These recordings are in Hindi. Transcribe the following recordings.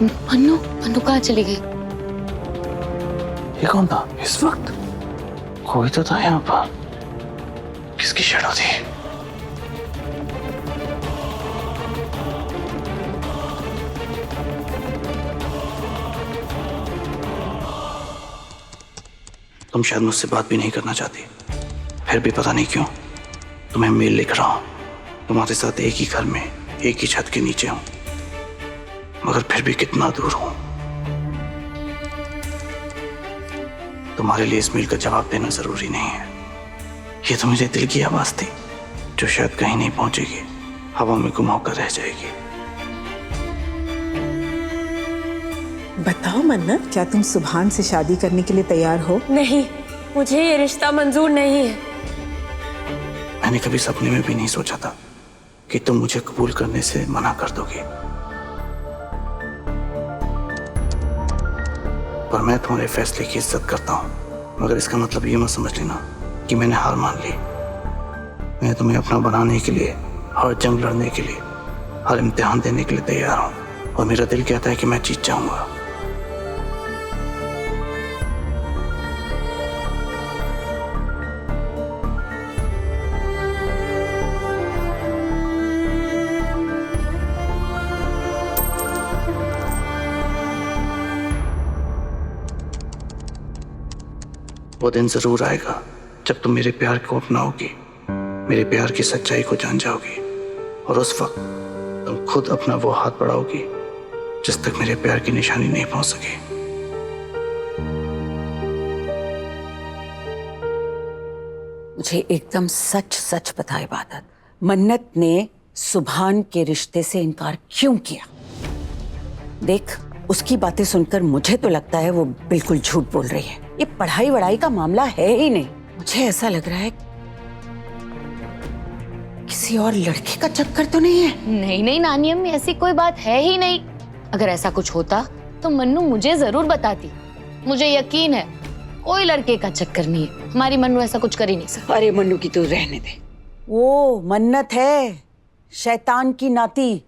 मन्नू मन्नू कहाँ चली गई? ये कौन था इस वक्त? कोई तो था यहाँ पर। किसकी शैडो थी? तुम शायद मुझसे बात भी नहीं करना चाहती, फिर भी पता नहीं क्यों तुम्हें मेल लिख रहा हूं। तुम्हारे साथ एक ही घर में, एक ही छत के नीचे हूं, मगर फिर भी कितना दूर हूं। तुम्हारे लिए इस मेल का जवाब देना जरूरी नहीं है। ये तो मेरे दिल की आवाज थी, जो शायद कहीं नहीं पहुंचेगी, हवा में गुम होकर रह जाएगी। बताओ मन्नत, क्या तुम सुभान से शादी करने के लिए तैयार हो? नहीं, मुझे ये रिश्ता मंजूर नहीं है। मैंने कभी सपने में भी नहीं सोचा था कि तुम मुझे कबूल करने से मना कर दोगी, पर मैं तुम्हारे फैसले की इज्जत करता हूं। मगर इसका मतलब ये मत समझ लेना कि मैंने हार मान ली। मैं तुम्हें अपना बनाने के लिए, हर जंग लड़ने के लिए, हर इम्तिहान देने के लिए तैयार हूं, और मेरा दिल कहता है कि मैं जीत जाऊंगा। वो दिन जरूर आएगा जब तुम मेरे प्यार को अपनाओगी, मेरे प्यार की सच्चाई को जान जाओगी, और उस वक्त तुम खुद अपना वो हाथ बढ़ाओगी जिस तक मेरे प्यार की निशानी नहीं पहुंच सकी। मुझे एकदम सच सच बता इबादत, मन्नत ने सुभान के रिश्ते से इनकार क्यों किया? देख, उसकी बातें सुनकर मुझे तो लगता है वो बिल्कुल झूठ बोल रही है। ये पढ़ाई वढ़ाई का मामला है ही नहीं। मुझे ऐसा लग रहा है किसी और लड़के का चक्कर तो नहीं है। नहीं नहीं नानी अम्मी, ऐसी कोई बात है ही नहीं। अगर ऐसा कुछ होता तो मन्नू मुझे जरूर बताती। मुझे यकीन है कोई लड़के का चक्कर नहीं है। हमारी मन्नू ऐसा कुछ कर ही नहीं सकती। अरे मन्नू की तू रहने दे, वो मन्नत है शैतान की नाती।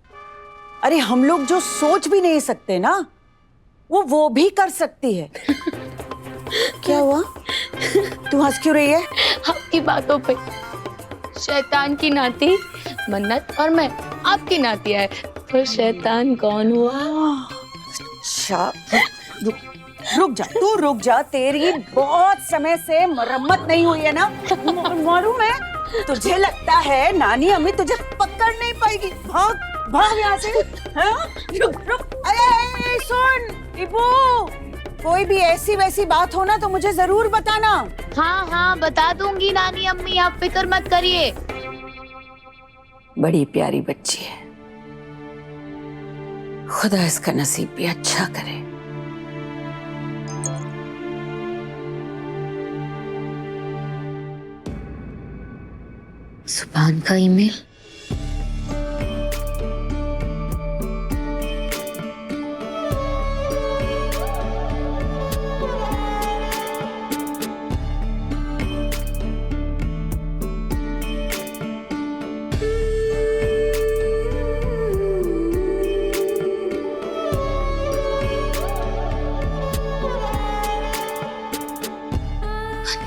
अरे हम लोग जो सोच भी नहीं सकते ना, वो भी कर सकती है। क्या हुआ? तू हंस क्यों रही है? आपकी बातों पे। शैतान की नाती मन्नत और मैं आपकी नाती है, तो शैतान कौन हुआ? रुक जा, तू रुक जा। तेरी बहुत समय से मरम्मत नहीं हुई है ना, मारू मैं। तुझे लगता है नानी अम्मी तुझे पकड़ नहीं पाएगी? भाग भाग यहाँ से। हाँ? रुक रुक, अरे सुन इबू, कोई भी ऐसी वैसी बात हो ना तो मुझे जरूर बताना। हाँ हाँ बता दूंगी नानी अम्मी, आप फिक्र मत करिए। बड़ी प्यारी बच्ची है, खुदा इसका नसीब भी अच्छा करे। सुभान का ईमेल।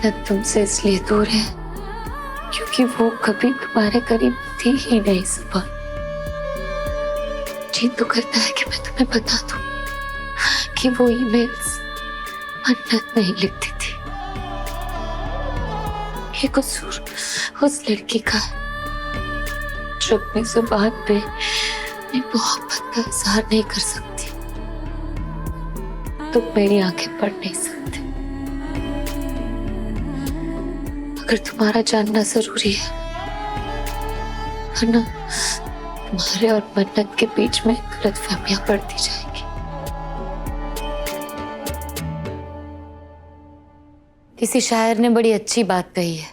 मन्नत तुमसे इसलिए दूर है क्योंकि वो कभी तुम्हारे करीब थी ही नहीं। सुभान, जी तो करता है कि मैं तुम्हें बता दूं कि वो ईमेल्स मन्नत नहीं लिखती थी। ये कसूर उस लड़की का है जो अपनी जुबान पे अपनी मोहब्बत का इजहार नहीं कर सकती। तुम मेरी आंखें पढ़ नहीं सकते, मगर तुम्हारा जानना जरूरी है, वरना तुम्हारे और मन्नत के बीच में गलतफहमियां बढ़ती जाएगी। किसी शायर ने बड़ी अच्छी बात कही है,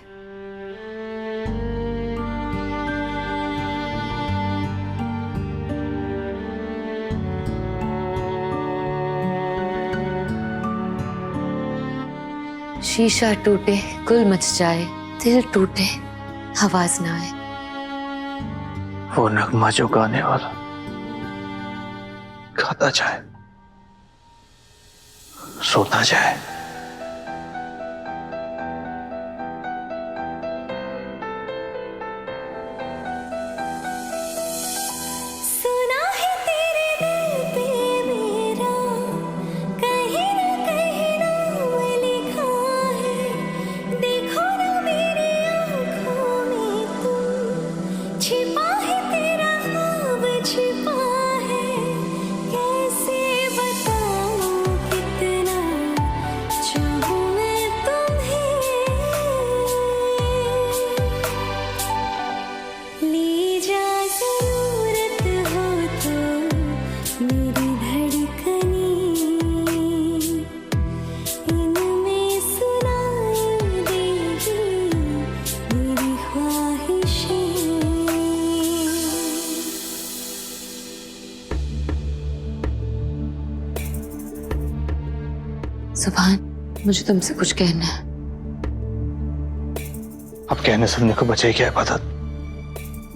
शीशा टूटे गुल मच जाए, दिल टूटे आवाज ना आए। वो नगमा जो गाने वाला गाता जाए रोता जाए। सुना है तेरे दिल पे मेरा कहीं नाम लिखा है, देखो ना मेरी आँखों में तू छिपा है, तेरा ख्वाब छिपा है, कैसे बताऊं कितना चाहूं मैं तुम्हें, ले जा जरूरत हो तो मेरी धड़कनी, इनमें सुनाई देगी मेरी ख्वाहिशें। सुभान, मुझे तुमसे कुछ कहना है। अब कहने सुनने को बचे क्या इबादत?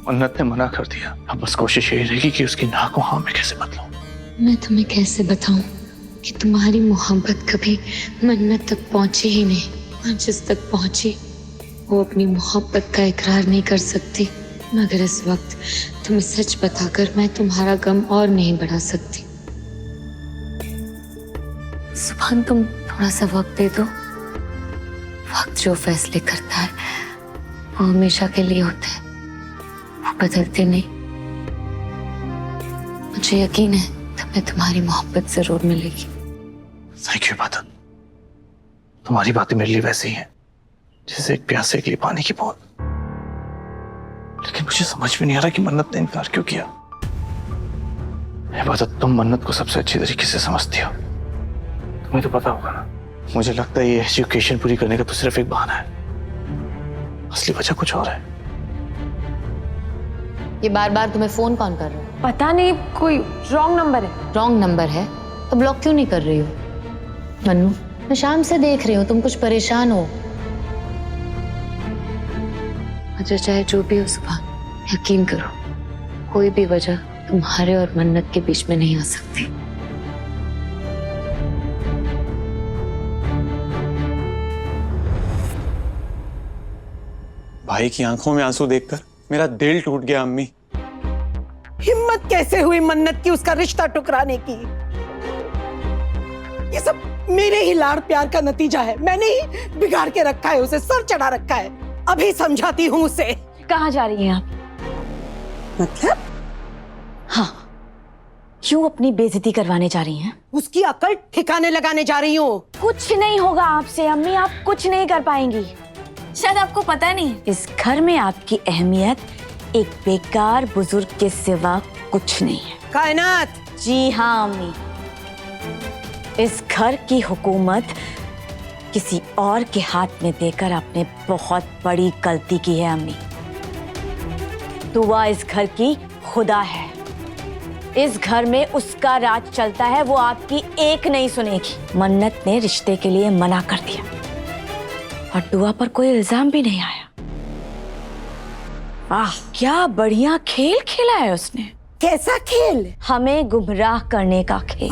मन्नत ने मना कर दिया। अब बस कोशिश यही रहेगी कि उसकी ना को हाँ में कैसे बदलूं। मैं तुम्हें कैसे बताऊं कि तुम्हारी मोहब्बत कभी मन्नत तक पहुंची ही नहीं, और जिस तक पहुंची वो अपनी मोहब्बत का इकरार नहीं कर सकती। मगर इस वक्त तुम्हें सच बताकर मैं तुम्हारा गम और नहीं बढ़ा सकती। सुभान, तुम थोड़ा सा वक्त दे दो। वक्त जो फैसले करता है वो हमेशा के लिए होते हैं, वो बदलते नहीं। मुझे यकीन है तुम्हें तुम्हारी मोहब्बत जरूर मिलेगी। थैंक यू इबादत। तुम्हारी बातें मेरे लिए वैसी ही हैं जैसे एक प्यासे के लिए पानी की बूंद। लेकिन मुझे समझ में नहीं आ रहा कि मन्नत ने इनकार क्यों किया। इबादत, तुम मन्नत को सबसे अच्छी तरीके से समझती हो, तुम्हें तो पता होगा ना। मुझे लगता है ये एजुकेशन पूरी करने का तो सिर्फ एक बहाना है, असली वजह कुछ और है। ये बार बार तुम्हें फोन कौन कर रहा है? पता नहीं, कोई रॉन्ग नंबर है। रॉन्ग नंबर है तो ब्लॉक क्यों नहीं कर रही हो? मन्नू, मैं शाम से देख रही हूँ तुम कुछ परेशान हो। अच्छा, चाहे जो भी हो सुभान, यकीन करो कोई भी वजह तुम्हारे और मन्नत के बीच में नहीं आ सकती। भाई की आंखों में आंसू देखकर मेरा दिल टूट गया। अम्मी, हिम्मत कैसे हुई मन्नत की उसका रिश्ता टुकराने की? ये सब मेरे ही लाड़ प्यार का नतीजा है। मैंने ही बिगाड़ के रखा है उसे, सर चढ़ा रखा है। अभी समझाती हूँ उसे। कहाँ जा रही हैं आप? मतलब? हाँ, क्यों अपनी बेइज्जती करवाने जा रही हैं? उसकी अकल ठिकाने लगाने जा रही हूँ। कुछ नहीं होगा आपसे अम्मी, आप कुछ नहीं कर पाएंगी। शायद आपको पता नहीं, इस घर में आपकी अहमियत एक बेकार बुजुर्ग के सिवा कुछ नहीं है। कायनात। जी हाँ अम्मी, इस घर की हुकूमत किसी और के हाथ में देकर आपने बहुत बड़ी गलती की है अम्मी। दुआ इस घर की खुदा है, इस घर में उसका राज चलता है, वो आपकी एक नहीं सुनेगी। मन्नत ने रिश्ते के लिए मना कर दिया और दुआ पर कोई इल्जाम भी नहीं आया। वाह, क्या बढ़िया खेल खेला है उसने। कैसा खेल? हमें गुमराह करने का खेल।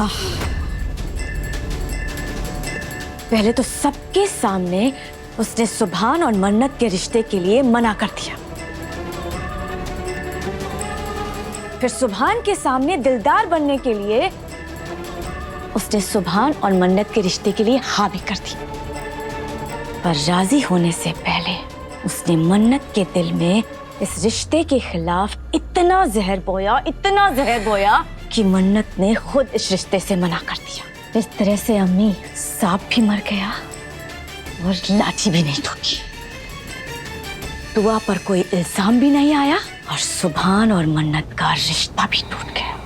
पहले तो सबके सामने उसने सुभान और मन्नत के रिश्ते के लिए मना कर दिया, फिर सुभान के सामने दिलदार बनने के लिए उसने सुभान और मन्नत के रिश्ते के लिए हाँ भी कर दी। पर राजी होने से पहले उसने मन्नत के दिल में इस रिश्ते के खिलाफ इतना जहर बोया कि मन्नत ने खुद इस रिश्ते से मना कर दिया। इस तरह से अम्मी, सांप भी मर गया और लाठी भी नहीं टूटी। दुआ पर कोई इल्जाम भी नहीं आया और सुभान और मन्नत का रिश्ता भी टूट गया।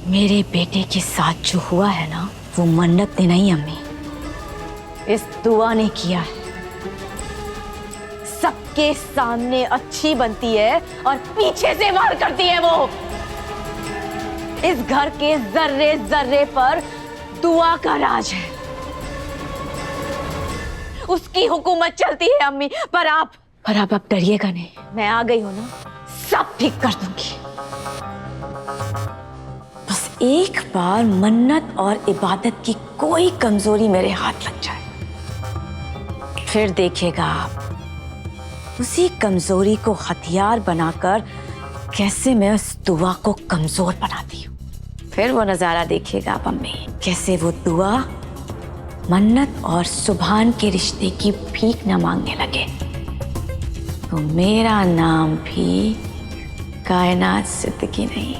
मेरे बेटे के साथ जो हुआ है ना, वो मन्नत ने नहीं अम्मी, इस दुआ ने किया है। सबके सामने अच्छी बनती है और पीछे से वार करती है वो। इस घर के जर्रे जर्रे पर दुआ का राज है, उसकी हुकूमत चलती है अम्मी। पर आप डरिएगा नहीं, मैं आ गई हूं ना, सब ठीक कर दूंगी। बस एक बार मन्नत और इबादत की कोई कमजोरी मेरे हाथ लग जाए, फिर देखिएगा आप उसी कमजोरी को हथियार बनाकर कैसे मैं उस दुआ को कमजोर बनाती हूँ। फिर वो नजारा देखिएगा आप अम्मी, कैसे वो दुआ मन्नत और सुभान के रिश्ते की भीख न मांगने लगे, तो मेरा नाम भी कायनात सिद्दीकी नहीं